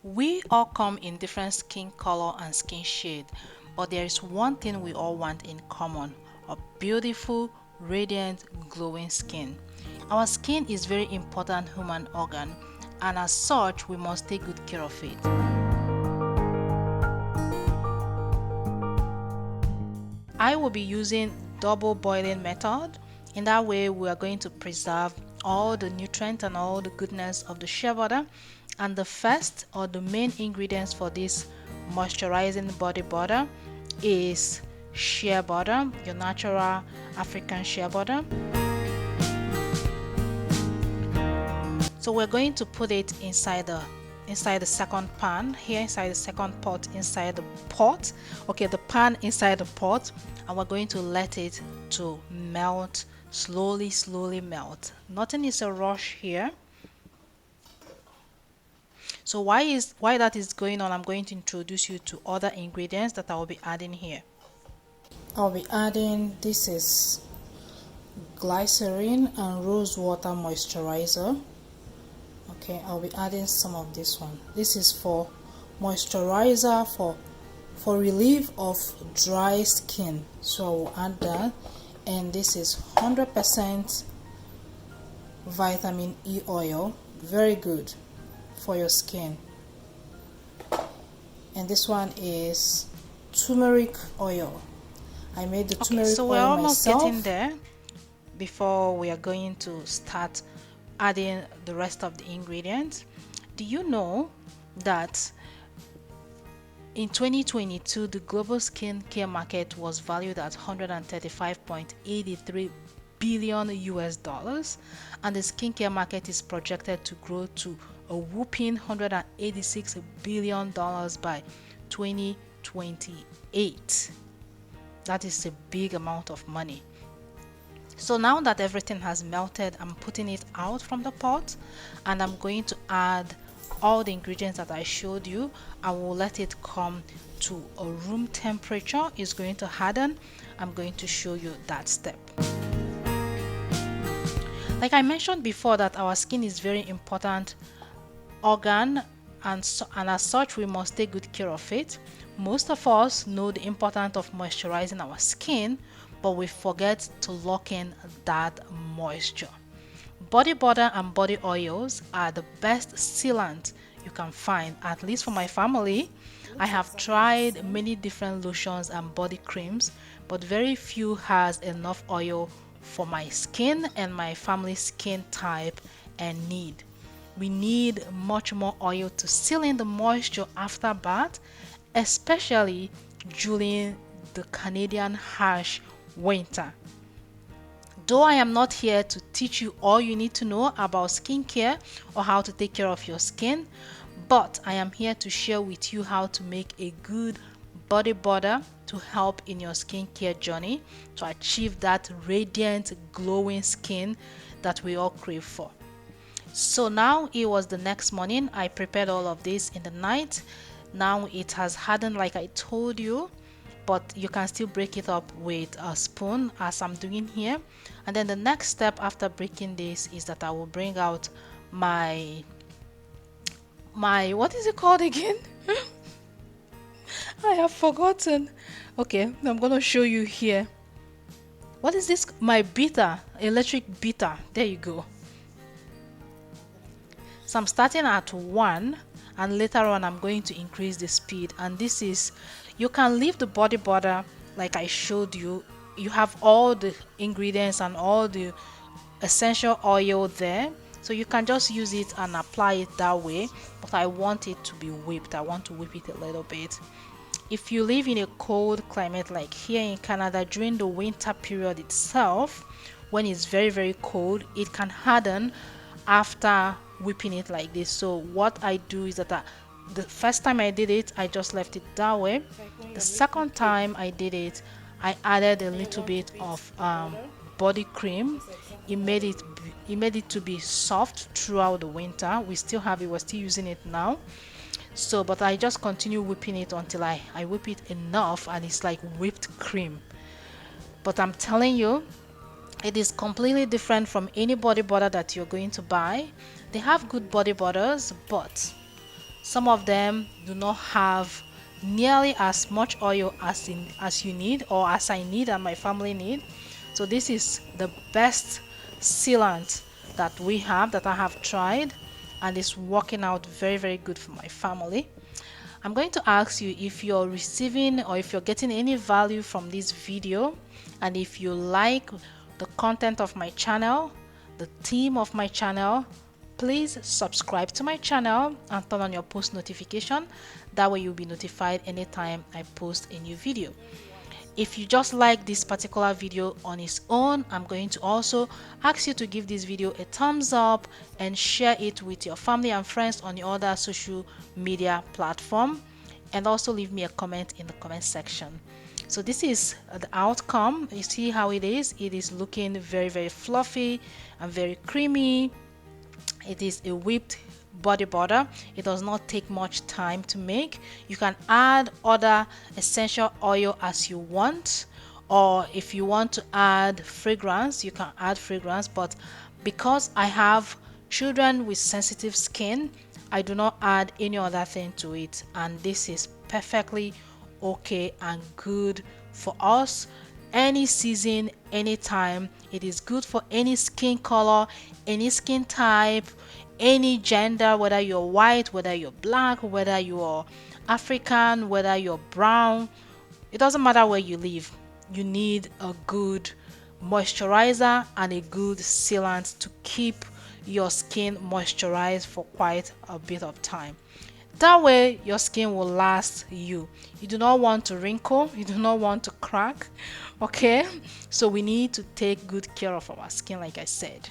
We all come in different skin color and skin shade, but there is one thing we all want in common: a beautiful, radiant, glowing skin. Our skin is very important human organ, and as such, we must take good care of it. I will be using double boiling method. In that way, we are going to preserve all the nutrients and all the goodness of the shea butter. And the first or the main ingredients for this moisturizing body butter is shea butter, your natural African shea butter. So we're going to put it inside the second pan here, inside the second pot, inside the pot, okay, the pan inside the pot, and we're going to let it to melt slowly melt. Nothing is a rush here. So why that is going on, I'm going to introduce you to other ingredients that I will be adding here. I'll be adding, this is glycerin and rose water moisturizer. Okay, I'll be adding some of this one. This is for moisturizer for relief of dry skin, so I will add that. And this is 100% vitamin E oil, very good for your skin. And this one is turmeric oil. I made the turmeric so oil we're almost myself. getting there before we are going to start adding the rest of the ingredients. Do you know that in 2022 the global skincare market was valued at 135.83 billion US dollars, and the skincare market is projected to grow to a whopping 186 billion dollars by 2028. That is a big amount of money. So now that everything has melted, I'm putting it out from the pot, and I'm going to add all the ingredients that I showed you. I will let it come to a room temperature. It's going to harden. I'm going to show you that step. Like I mentioned before, that our skin is very important organ, and as such we must take good care of it. Most of us know the importance of moisturizing our skin, but we forget to lock in that moisture. Body butter and body oils are the best sealant you can find, at least for my family. I have tried many different lotions and body creams, but very few has enough oil for my skin and my family's skin type and need. We need much more oil to seal in the moisture after bath, especially during the Canadian harsh winter. Though I am not here to teach you all you need to know about skincare or how to take care of your skin, but I am here to share with you how to make a good body butter to help in your skincare journey to achieve that radiant, glowing skin that we all crave for. So now it was the next morning. I prepared all of this in the night. Now it has hardened like I told you, but you can still break it up with a spoon as I'm doing here. And then the next step after breaking this is that I will bring out my what is it called again? I have forgotten. Okay, I'm gonna show you here. What is this? My beater, electric beater. There you go. So I'm starting at 1, and later on I'm going to increase the speed. And this is, you can leave the body butter like I showed you. You have all the ingredients and all the essential oil there, so you can just use it and apply it that way, but I want it to be whipped. I want to whip it a little bit. If you live in a cold climate like here in Canada, during the winter period itself, when it's very cold, it can harden after whipping it like this. So what I do is that the first time I did it, I just left it that way. The second time I did it, I added a little bit of body cream. It made it to be soft throughout the winter. We still have it, we're still using it now. So but I just continue whipping it until I whip it enough and it's like whipped cream. But I'm telling you, it is completely different from any body butter that you're going to buy. They have good body butters, but Some of them do not have nearly as much oil as you need, or as I need and my family need. So this is the best sealant that we have, that I have tried, and it's working out very, very good for my family. I'm going to ask you if you're receiving or if you're getting any value from this video, and if you like the content of my channel, the theme of my channel, please subscribe to my channel and turn on your post notification. That way you'll be notified anytime I post a new video. If you just like this particular video on its own, I'm going to also ask you to give this video a thumbs up and share it with your family and friends on your other social media platform, and also leave me a comment in the comment section. So this is the outcome. You see how it is. It is looking very, very fluffy and very creamy. It is a whipped body butter. It does not take much time to make. You can add other essential oil as you want, or if you want to add fragrance, you can add fragrance. But because I have children with sensitive skin, I do not add any other thing to it, and this is perfectly okay and good for us any season, anytime. It is good for any skin color, any skin type, any gender, whether you're white, whether you're black, whether you're African, whether you're brown. It doesn't matter where you live. You need a good moisturizer and a good sealant to keep your skin moisturized for quite a bit of time. That way your skin will last you. You do not want to wrinkle, you do not want to crack. Okay, so we need to take good care of our skin, like I said.